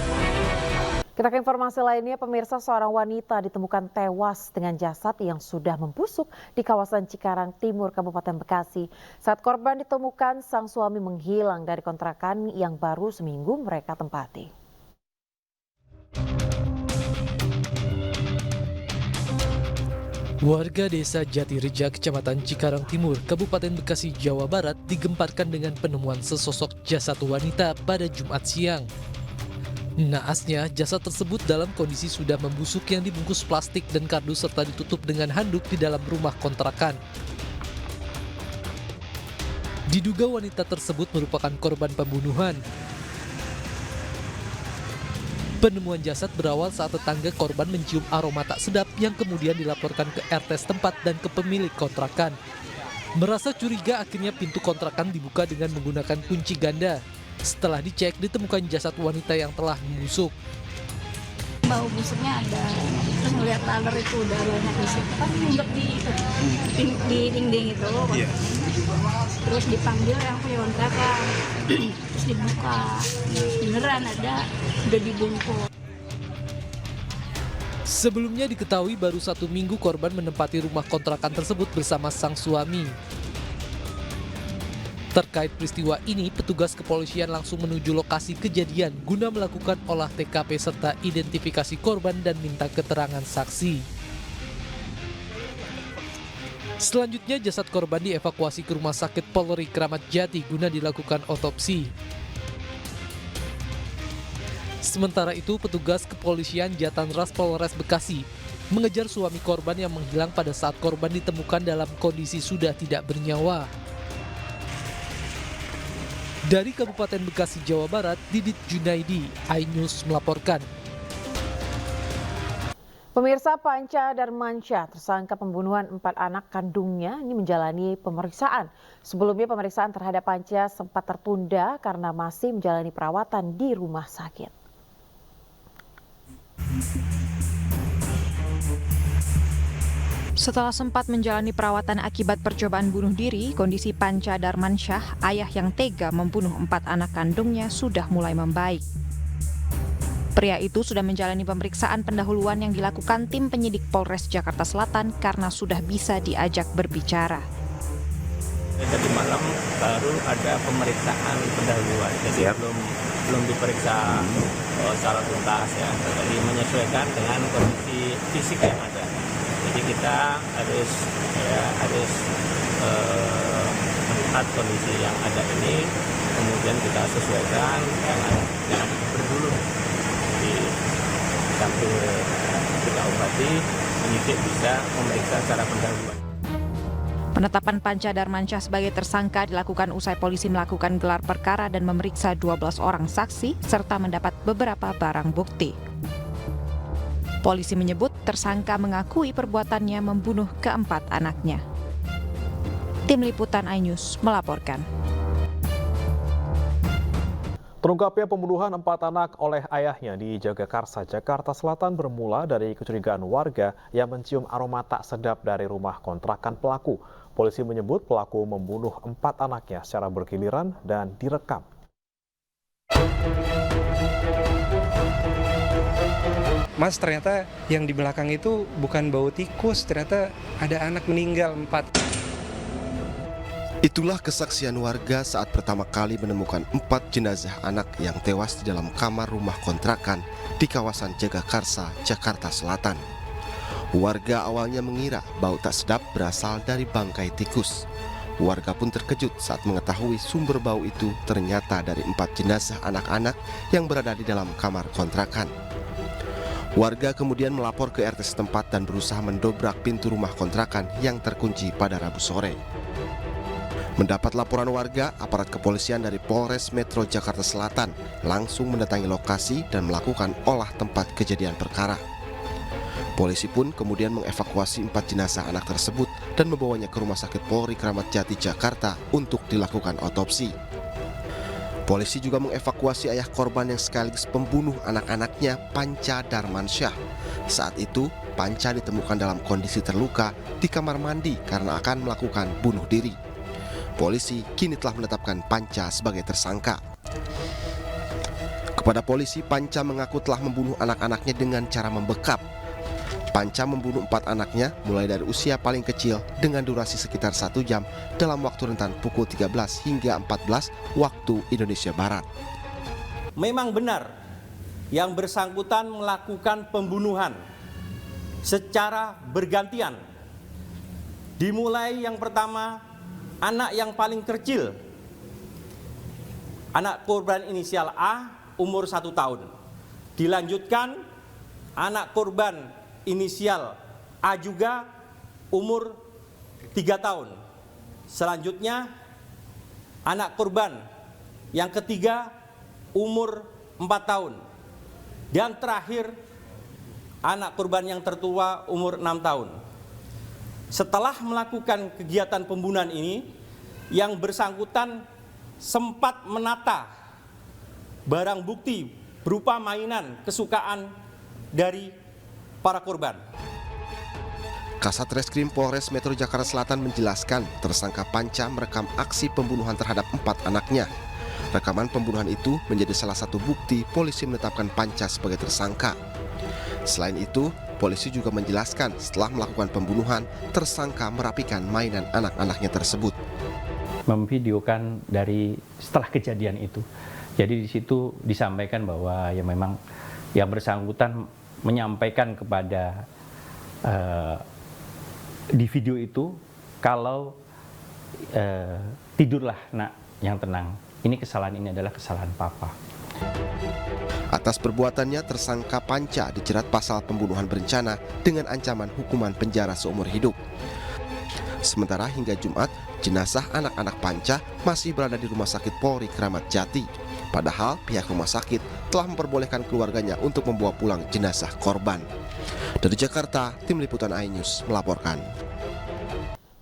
Kita ke informasi lainnya, pemirsa, seorang wanita ditemukan tewas dengan jasad yang sudah membusuk di kawasan Cikarang Timur, Kabupaten Bekasi. Saat korban ditemukan, sang suami menghilang dari kontrakan yang baru seminggu mereka tempati. Warga desa Jatireja, Kecamatan Cikarang Timur, Kabupaten Bekasi, Jawa Barat digemparkan dengan penemuan sesosok jasad wanita pada Jumat siang. Naasnya, jasad tersebut dalam kondisi sudah membusuk yang dibungkus plastik dan kardus serta ditutup dengan handuk di dalam rumah kontrakan. Diduga wanita tersebut merupakan korban pembunuhan. Penemuan jasad berawal saat tetangga korban mencium aroma tak sedap yang kemudian dilaporkan ke RT setempat dan ke pemilik kontrakan. Merasa curiga, akhirnya pintu kontrakan dibuka dengan menggunakan kunci ganda. Setelah dicek, ditemukan jasad wanita yang telah membusuk. Bau busuknya ada, terus ngeliat laler itu udah banyak di situ. Kan untuk di dinding itu, terus dipanggil yang punya kontrakan, terus dibuka, beneran ada, udah dibungkus. Sebelumnya diketahui baru 1 minggu korban menempati rumah kontrakan tersebut bersama sang suami. Terkait peristiwa ini, petugas kepolisian langsung menuju lokasi kejadian guna melakukan olah TKP serta identifikasi korban dan minta keterangan saksi. Selanjutnya, jasad korban dievakuasi ke Rumah Sakit Polri Kramat Jati guna dilakukan otopsi. Sementara itu, petugas kepolisian Jatanras Polres Bekasi mengejar suami korban yang menghilang pada saat korban ditemukan dalam kondisi sudah tidak bernyawa. Dari Kabupaten Bekasi, Jawa Barat, Didit Junaidi, iNews melaporkan. Pemirsa, Panca Darmansyah, tersangka pembunuhan 4 anak kandungnya, ini menjalani pemeriksaan. Sebelumnya pemeriksaan terhadap Panca sempat tertunda karena masih menjalani perawatan di rumah sakit. Setelah sempat menjalani perawatan akibat percobaan bunuh diri, kondisi Panca Darmansyah, ayah yang tega membunuh 4 anak kandungnya, sudah mulai membaik. Pria itu sudah menjalani pemeriksaan pendahuluan yang dilakukan tim penyidik Polres Jakarta Selatan karena sudah bisa diajak berbicara. Tadi malam baru ada pemeriksaan pendahuluan, jadi belum diperiksa secara tuntas ya. Jadi menyesuaikan dengan kondisi fisik yang ada. Jadi kita harus melihat kondisi yang ada ini, kemudian kita sesuaikan dengan berdulu. Jadi sambil kita obati, penyidik bisa memeriksa secara pendahuluan. Penetapan Panca Darmansyah sebagai tersangka dilakukan usai polisi melakukan gelar perkara dan memeriksa 12 orang saksi serta mendapat beberapa barang bukti. Polisi menyebut tersangka mengakui perbuatannya membunuh keempat anaknya. Tim Liputan iNews melaporkan. Terungkapnya pembunuhan 4 anak oleh ayahnya di Jagakarsa, Jakarta Selatan bermula dari kecurigaan warga yang mencium aroma tak sedap dari rumah kontrakan pelaku. Polisi menyebut pelaku membunuh 4 anaknya secara bergiliran dan direkam. Mas, ternyata yang di belakang itu bukan bau tikus, ternyata ada anak meninggal 4. Itulah kesaksian warga saat pertama kali menemukan 4 jenazah anak yang tewas di dalam kamar rumah kontrakan di kawasan Jagakarsa, Jakarta Selatan. Warga awalnya mengira bau tak sedap berasal dari bangkai tikus. Warga pun terkejut saat mengetahui sumber bau itu ternyata dari 4 jenazah anak-anak yang berada di dalam kamar kontrakan. Warga kemudian melapor ke RT setempat dan berusaha mendobrak pintu rumah kontrakan yang terkunci pada Rabu sore. Mendapat laporan warga, aparat kepolisian dari Polres Metro Jakarta Selatan langsung mendatangi lokasi dan melakukan olah tempat kejadian perkara. Polisi pun kemudian mengevakuasi 4 jenazah anak tersebut dan membawanya ke Rumah Sakit Polri Kramat Jati, Jakarta untuk dilakukan otopsi. Polisi juga mengevakuasi ayah korban yang sekaligus pembunuh anak-anaknya, Panca Darmansyah. Saat itu, Panca ditemukan dalam kondisi terluka di kamar mandi karena akan melakukan bunuh diri. Polisi kini telah menetapkan Panca sebagai tersangka. Kepada polisi, Panca mengaku telah membunuh anak-anaknya dengan cara membekap. Panca membunuh 4 anaknya mulai dari usia paling kecil dengan durasi sekitar 1 jam dalam waktu rentan pukul 13 hingga 14 waktu Indonesia Barat. Memang benar yang bersangkutan melakukan pembunuhan secara bergantian. Dimulai yang pertama, anak yang paling kecil, anak korban inisial A, umur 1 tahun. Dilanjutkan anak korban inisial A juga, umur 3 tahun. Selanjutnya anak korban yang ketiga, umur 4 tahun. Dan terakhir anak korban yang tertua, umur 6 tahun. Setelah melakukan kegiatan pembunuhan ini, yang bersangkutan sempat menata barang bukti berupa mainan kesukaan dari para korban. Kasat Reskrim Polres Metro Jakarta Selatan menjelaskan tersangka Panca merekam aksi pembunuhan terhadap 4 anaknya. Rekaman pembunuhan itu menjadi salah satu bukti polisi menetapkan Panca sebagai tersangka. Selain itu, polisi juga menjelaskan setelah melakukan pembunuhan, tersangka merapikan mainan anak-anaknya tersebut. Memvideokan dari setelah kejadian itu. Jadi di situ disampaikan bahwa ya memang yang bersangkutan menyampaikan kepada di video itu kalau tidurlah nak yang tenang. Ini kesalahan ini adalah kesalahan papa. Atas perbuatannya, tersangka Panca dijerat pasal pembunuhan berencana dengan ancaman hukuman penjara seumur hidup. Sementara hingga Jumat, jenazah anak-anak Panca masih berada di Rumah Sakit Polri Kramat Jati. Padahal pihak rumah sakit telah memperbolehkan keluarganya untuk membawa pulang jenazah korban. Dari Jakarta, Tim Liputan iNews melaporkan.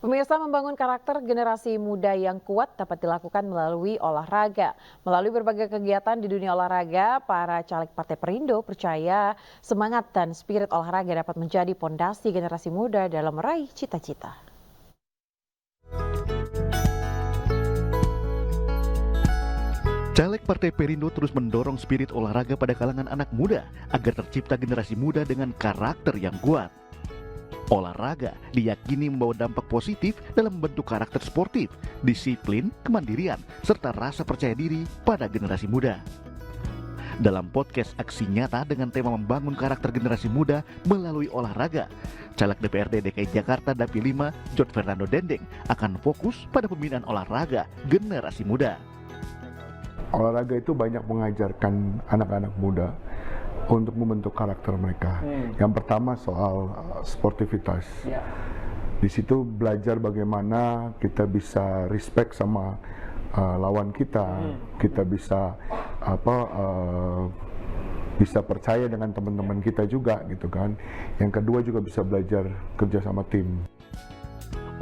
Pemirsa, membangun karakter generasi muda yang kuat dapat dilakukan melalui olahraga. Melalui berbagai kegiatan di dunia olahraga, para caleg Partai Perindo percaya semangat dan spirit olahraga dapat menjadi pondasi generasi muda dalam meraih cita-cita. Caleg Partai Perindo terus mendorong spirit olahraga pada kalangan anak muda agar tercipta generasi muda dengan karakter yang kuat. Olahraga diyakini membawa dampak positif dalam membentuk karakter sportif, disiplin, kemandirian, serta rasa percaya diri pada generasi muda. Dalam podcast Aksi Nyata dengan tema membangun karakter generasi muda melalui olahraga, Caleg DPRD DKI Jakarta Dapil 5, Jod Fernando Dendeng akan fokus pada pembinaan olahraga generasi muda. Olahraga itu banyak mengajarkan anak-anak muda untuk membentuk karakter mereka. Yang pertama soal sportivitas. Di situ belajar bagaimana kita bisa respect sama lawan kita, kita bisa bisa percaya dengan teman-teman kita juga gitu kan. Yang kedua juga bisa belajar kerja sama tim.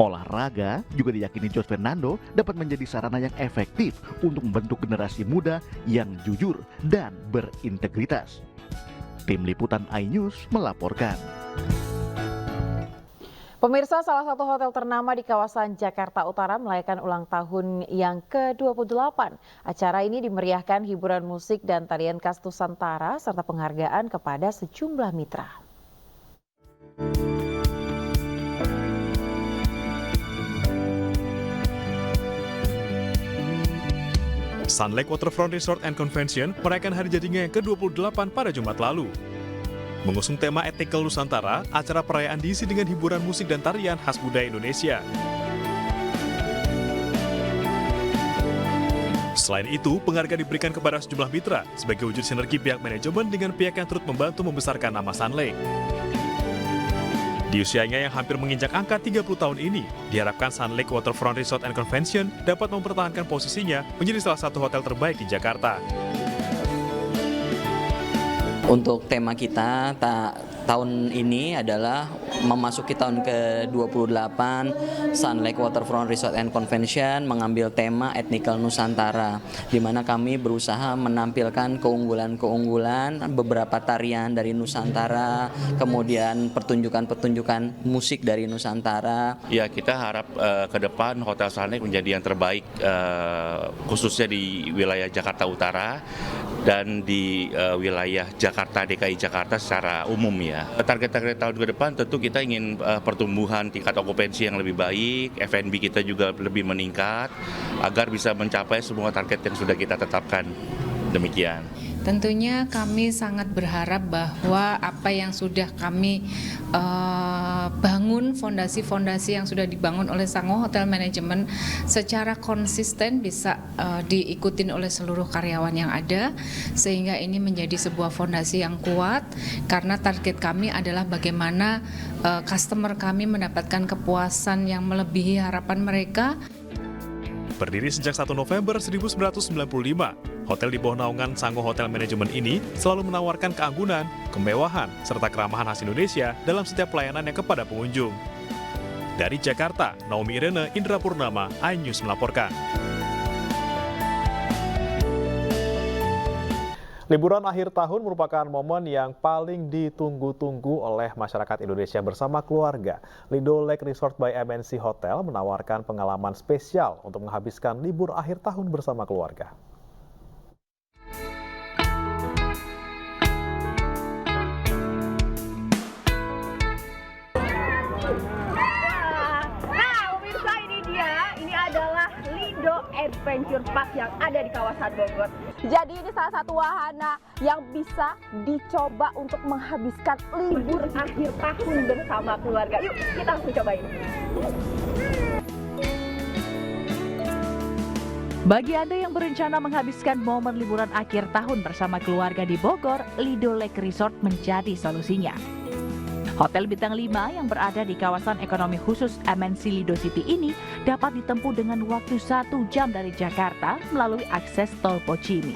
Olahraga juga diyakini Jod Fernando dapat menjadi sarana yang efektif untuk membentuk generasi muda yang jujur dan berintegritas. Tim Liputan iNews melaporkan. Pemirsa, salah satu hotel ternama di kawasan Jakarta Utara merayakan ulang tahun yang ke-28. Acara ini dimeriahkan hiburan musik dan tarian khas Nusantara serta penghargaan kepada sejumlah mitra. Sun Lake Waterfront Resort and Convention merayakan hari jadinya yang ke-28 pada Jumat lalu. Mengusung tema Etnikal Nusantara, acara perayaan diisi dengan hiburan musik dan tarian khas budaya Indonesia. Selain itu, penghargaan diberikan kepada sejumlah mitra sebagai wujud sinergi pihak manajemen dengan pihak yang turut membantu membesarkan nama Sun Lake. Di usianya yang hampir menginjak angka 30 tahun ini, diharapkan Sun Lake Waterfront Resort and Convention dapat mempertahankan posisinya menjadi salah satu hotel terbaik di Jakarta. Untuk tema kita tahun ini adalah memasuki tahun ke-28, Sun Lake Waterfront Resort and Convention mengambil tema Etnikal Nusantara, di mana kami berusaha menampilkan keunggulan-keunggulan beberapa tarian dari Nusantara, kemudian pertunjukan-pertunjukan musik dari Nusantara. Ya, kita harap ke depan Hotel Sun Lake menjadi yang terbaik, khususnya di wilayah Jakarta Utara dan di wilayah Jakarta, DKI Jakarta secara umum ya. Target-target tahun ke depan tentu kita ingin pertumbuhan tingkat okupansi yang lebih baik, F&B kita juga lebih meningkat, agar bisa mencapai semua target yang sudah kita tetapkan. Demikian. Tentunya kami sangat berharap bahwa apa yang sudah kami bangun, fondasi-fondasi yang sudah dibangun oleh Sango Hotel Management secara konsisten bisa diikutin oleh seluruh karyawan yang ada, sehingga ini menjadi sebuah fondasi yang kuat, karena target kami adalah bagaimana customer kami mendapatkan kepuasan yang melebihi harapan mereka. Berdiri sejak 1 November 1995, hotel di bawah naungan Sango Hotel Management ini selalu menawarkan keanggunan, kemewahan, serta keramahan khas Indonesia dalam setiap pelayanannya kepada pengunjung. Dari Jakarta, Naomi Irene, Indra Purnama, iNews melaporkan. Liburan akhir tahun merupakan momen yang paling ditunggu-tunggu oleh masyarakat Indonesia bersama keluarga. Lido Lake Resort by MNC Hotel menawarkan pengalaman spesial untuk menghabiskan libur akhir tahun bersama keluarga. Adventure Park yang ada di kawasan Bogor. Jadi ini salah satu wahana yang bisa dicoba untuk menghabiskan libur akhir tahun bersama keluarga. Yuk kita langsung cobain. Bagi Anda yang berencana menghabiskan momen liburan akhir tahun bersama keluarga di Bogor, Lido Lake Resort menjadi solusinya. Hotel Bintang 5 yang berada di kawasan ekonomi khusus MNC Lido City ini dapat ditempuh dengan waktu 1 jam dari Jakarta melalui akses tol Pocimi.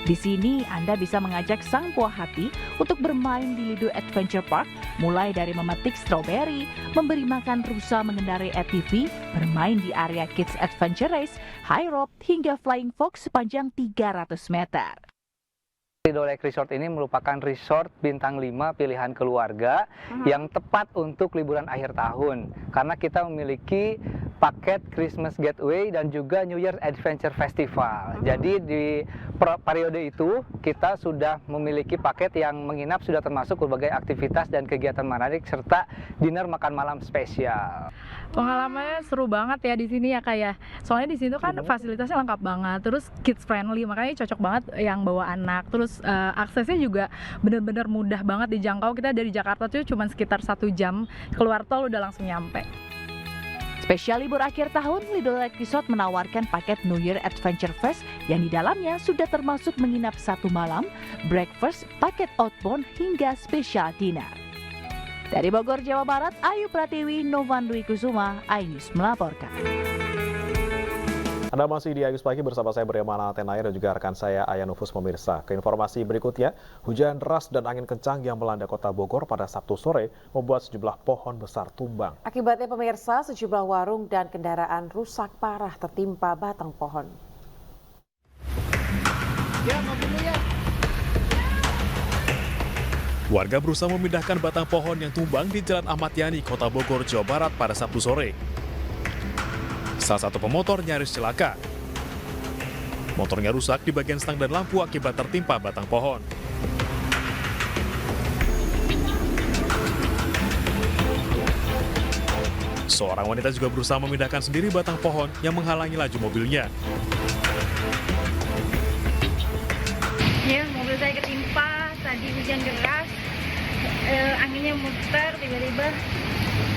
Di sini Anda bisa mengajak sang buah hati untuk bermain di Lido Adventure Park, mulai dari memetik stroberi, memberi makan rusa mengendarai ATV, bermain di area Kids Adventure Race, high rope, hingga flying fox sepanjang 300 meter. Lido Lake Resort ini merupakan resort bintang 5 pilihan keluarga yang tepat untuk liburan akhir tahun, karena kita memiliki paket Christmas Getaway dan juga New Year Adventure Festival. Jadi di periode itu kita sudah memiliki paket yang menginap sudah termasuk berbagai aktivitas dan kegiatan menarik serta dinner makan malam spesial. Pengalamannya seru banget ya di sini ya kayak. Soalnya di sini kan fasilitasnya lengkap banget, terus kids friendly, makanya cocok banget yang bawa anak. Terus aksesnya juga benar-benar mudah banget dijangkau. Kita dari Jakarta tuh cuma sekitar 1 jam, keluar tol udah langsung nyampe. Spesial libur akhir tahun, Lido Lake Resort menawarkan paket New Year Adventure Fest yang di dalamnya sudah termasuk menginap 1 malam, breakfast, paket outbound hingga spesial dinner. Dari Bogor, Jawa Barat, Ayu Pratiwi, Novan Dwi Kusuma, iNews melaporkan. Anda masih di Agus Pagi bersama saya Briamana Tenair dan juga rekan saya Ayanufus pemirsa. Ke informasi berikutnya, hujan deras dan angin kencang yang melanda kota Bogor pada Sabtu sore membuat sejumlah pohon besar tumbang. Akibatnya pemirsa, sejumlah warung dan kendaraan rusak parah tertimpa batang pohon. Warga berusaha memindahkan batang pohon yang tumbang di Jalan Ahmad Yani, Kota Bogor, Jawa Barat pada Sabtu sore. Salah satu pemotor nyaris celaka. Motornya rusak di bagian stang dan lampu akibat tertimpa batang pohon. Seorang wanita juga berusaha memindahkan sendiri batang pohon yang menghalangi laju mobilnya. Ya, mobil saya ketimpa, tadi hujan deras, anginnya muter, tiba-tiba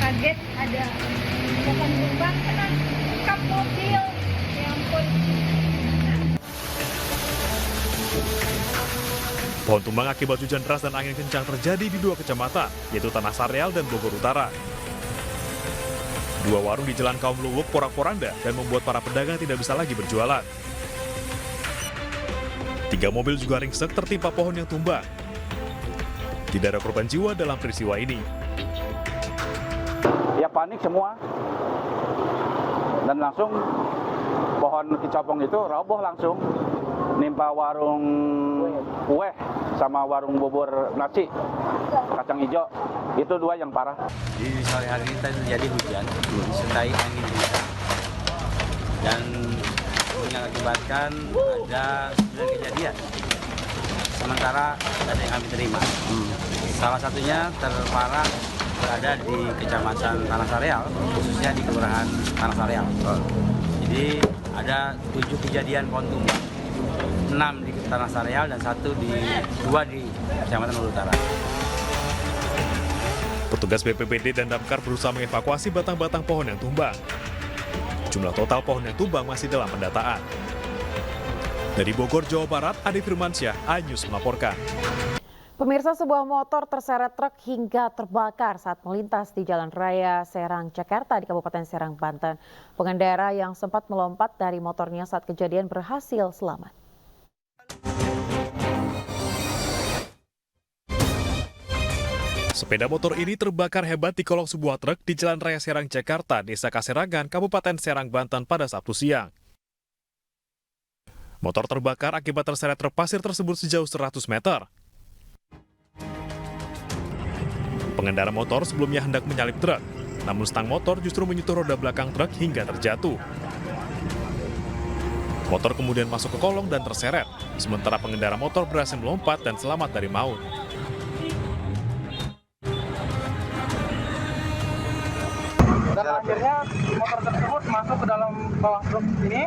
kaget ada pohon tumbang kena kap mobil. Ya ampun. Pohon tumbang akibat hujan deras dan angin kencang terjadi di 2 kecamatan, yaitu Tanah Sareal dan Bogor Utara. 2 warung di Jalan Kaum Luwuk porak-poranda dan membuat para pedagang tidak bisa lagi berjualan. 3 mobil juga ringsek tertimpa pohon yang tumbang. Tidak ada korban jiwa dalam peristiwa ini. Ya panik semua. Dan langsung pohon kicopong itu roboh langsung. Nimpa warung kue sama warung bubur nasi, kacang hijau. Itu 2 yang parah. Di sore hari ini terjadi hujan, disertai angin kencang. Dan mengakibatkan ada 9 kejadian. Sementara ada yang kami terima. Salah satunya terparah berada di Kecamatan Tanah Sareal, khususnya di Kelurahan Tanah Sareal. Jadi ada 7 kejadian pohon tumbang, 6 di Tanah Sareal dan 2 di Kecamatan Bogor Utara. Petugas BPBD dan Damkar berusaha mengevakuasi batang-batang pohon yang tumbang. Jumlah total pohon yang tumbang masih dalam pendataan. Dari Bogor, Jawa Barat, Adi Firmansyah, iNews melaporkan. Pemirsa, sebuah motor terseret truk hingga terbakar saat melintas di Jalan Raya Serang, Jakarta di Kabupaten Serang, Banten. Pengendara yang sempat melompat dari motornya saat kejadian berhasil selamat. Sepeda motor ini terbakar hebat di kolong sebuah truk di Jalan Raya Serang, Jakarta, Desa Kaserangan, Kabupaten Serang, Banten pada Sabtu siang. Motor terbakar akibat terseret truk pasir tersebut sejauh 100 meter. Pengendara motor sebelumnya hendak menyalip truk, namun stang motor justru menyentuh roda belakang truk hingga terjatuh. Motor kemudian masuk ke kolong dan terseret, sementara pengendara motor berhasil melompat dan selamat dari maut. Dan akhirnya motor tersebut masuk ke dalam bawah truk ini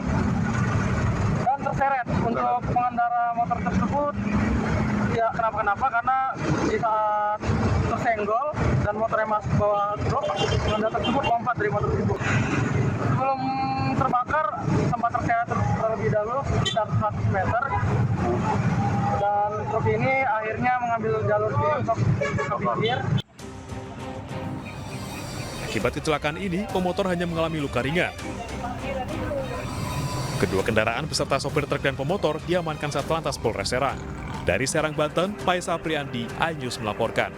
dan terseret. Untuk pengendara motor tersebut ya kenapa-kenapa karena di saat tersenggol dan motornya masuk ke bawah truk, pengendara tersebut lompat dari motor tersebut. Sebelum terbakar sempat terseret terlebih dahulu sekitar 100 meter dan truk ini akhirnya mengambil jalur kiri untuk ke pinggir. Akibat kecelakaan ini, pemotor hanya mengalami luka ringan. Kedua kendaraan beserta sopir truk dan pemotor diamankan Satlantas Polres Serang. Dari Serang, Banten, Faisal Priandi, iNews melaporkan.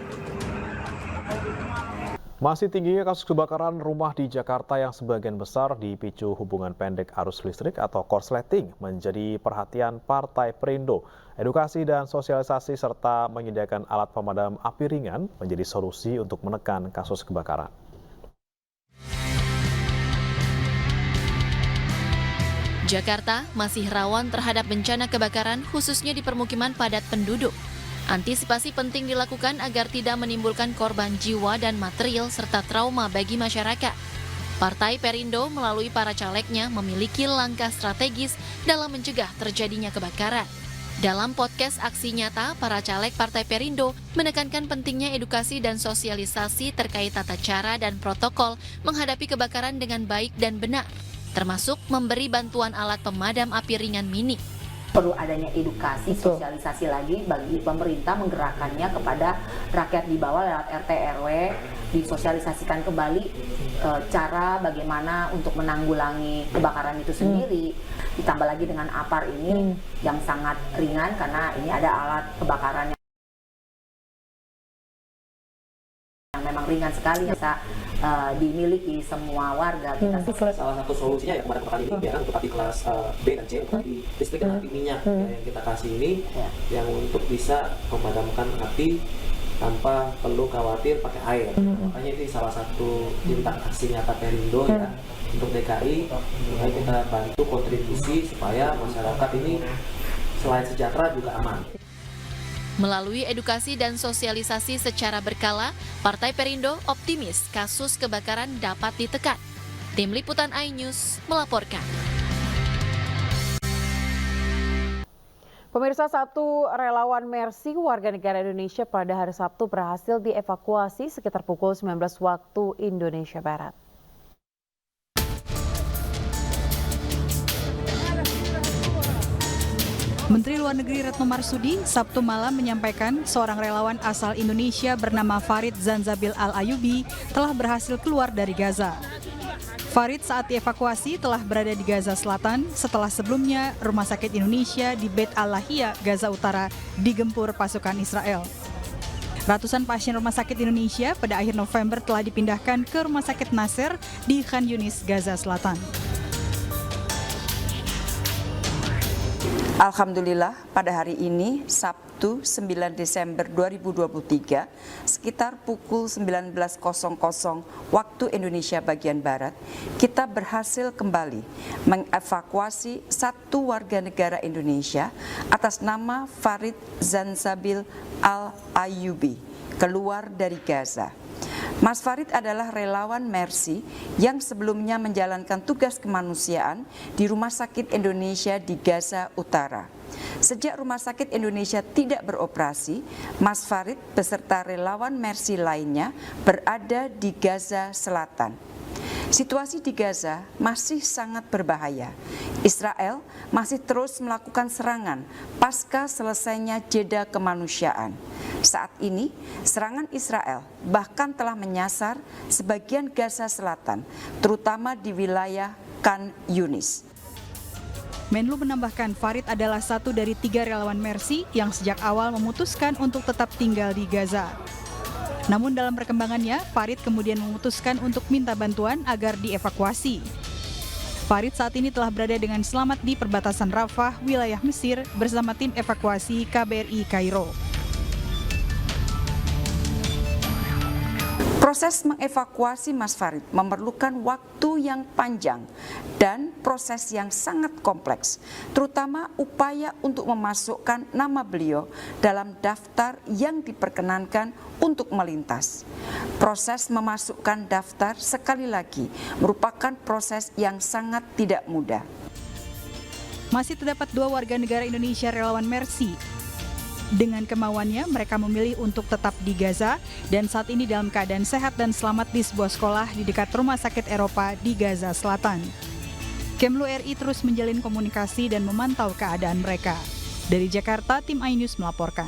Masih tingginya kasus kebakaran rumah di Jakarta yang sebagian besar dipicu hubungan pendek arus listrik atau korsleting menjadi perhatian Partai Perindo. Edukasi dan sosialisasi serta menyediakan alat pemadam api ringan menjadi solusi untuk menekan kasus kebakaran. Jakarta masih rawan terhadap bencana kebakaran khususnya di permukiman padat penduduk. Antisipasi penting dilakukan agar tidak menimbulkan korban jiwa dan material serta trauma bagi masyarakat. Partai Perindo melalui para calegnya memiliki langkah strategis dalam mencegah terjadinya kebakaran. Dalam podcast Aksi Nyata, para caleg Partai Perindo menekankan pentingnya edukasi dan sosialisasi terkait tata cara dan protokol menghadapi kebakaran dengan baik dan benar, termasuk memberi bantuan alat pemadam api ringan mini. Perlu adanya edukasi, sosialisasi lagi bagi pemerintah menggerakkannya kepada rakyat di bawah lewat RT RW, disosialisasikan kembali cara bagaimana untuk menanggulangi kebakaran itu sendiri. Ditambah lagi dengan APAR ini yang sangat ringan karena ini ada alat kebakaran yang memang ringan sekali bisa dimiliki semua warga. Salah satu solusinya ya kemarin kali ini ya untuk api kelas B dan C, untuk api listrik dan api minyak yang kita kasih ini yang untuk bisa memadamkan api tanpa perlu khawatir pakai air. Makanya ini salah satu tindak aksi nyata Perindo ya untuk DKI. Makanya kita bantu kontribusi supaya masyarakat ini selain sejahtera juga aman. Melalui edukasi dan sosialisasi secara berkala, Partai Perindo optimis kasus kebakaran dapat ditekan. Tim Liputan iNews melaporkan. Pemirsa, satu relawan Mercy warga negara Indonesia pada hari Sabtu berhasil dievakuasi sekitar pukul 19 waktu Indonesia Barat. Menteri Luar Negeri Retno Marsudi Sabtu malam menyampaikan seorang relawan asal Indonesia bernama Farid Zanzabil Al-Ayubi telah berhasil keluar dari Gaza. Farid saat dievakuasi telah berada di Gaza Selatan setelah sebelumnya Rumah Sakit Indonesia di Beit Al-Lahia, Gaza Utara digempur pasukan Israel. Ratusan pasien Rumah Sakit Indonesia pada akhir November telah dipindahkan ke Rumah Sakit Nasser di Khan Yunis, Gaza Selatan. Alhamdulillah pada hari ini Sabtu 9 Desember 2023 sekitar pukul 19.00 waktu Indonesia bagian Barat kita berhasil kembali mengevakuasi satu warga negara Indonesia atas nama Farid Zanzabil Al-Ayubi keluar dari Gaza. Mas Farid adalah relawan Mercy yang sebelumnya menjalankan tugas kemanusiaan di Rumah Sakit Indonesia di Gaza Utara. Sejak Rumah Sakit Indonesia tidak beroperasi, Mas Farid beserta relawan Mercy lainnya berada di Gaza Selatan. Situasi di Gaza masih sangat berbahaya. Israel masih terus melakukan serangan pasca selesainya jeda kemanusiaan. Saat ini, serangan Israel bahkan telah menyasar sebagian Gaza Selatan, terutama di wilayah Khan Yunis. Menlu menambahkan Farid adalah satu dari 3 relawan Mercy yang sejak awal memutuskan untuk tetap tinggal di Gaza. Namun dalam perkembangannya, Farid kemudian memutuskan untuk minta bantuan agar dievakuasi. Farid saat ini telah berada dengan selamat di perbatasan Rafah, wilayah Mesir, bersama tim evakuasi KBRI Kairo. Proses mengevakuasi Mas Farid memerlukan waktu yang panjang dan proses yang sangat kompleks, terutama upaya untuk memasukkan nama beliau dalam daftar yang diperkenankan untuk melintas. Proses memasukkan daftar sekali lagi merupakan proses yang sangat tidak mudah. Masih terdapat 2 warga negara Indonesia relawan Mercy. Dengan kemauannya, mereka memilih untuk tetap di Gaza dan saat ini dalam keadaan sehat dan selamat di sebuah sekolah di dekat Rumah Sakit Eropa di Gaza Selatan. Kemlu RI terus menjalin komunikasi dan memantau keadaan mereka. Dari Jakarta, tim iNews melaporkan.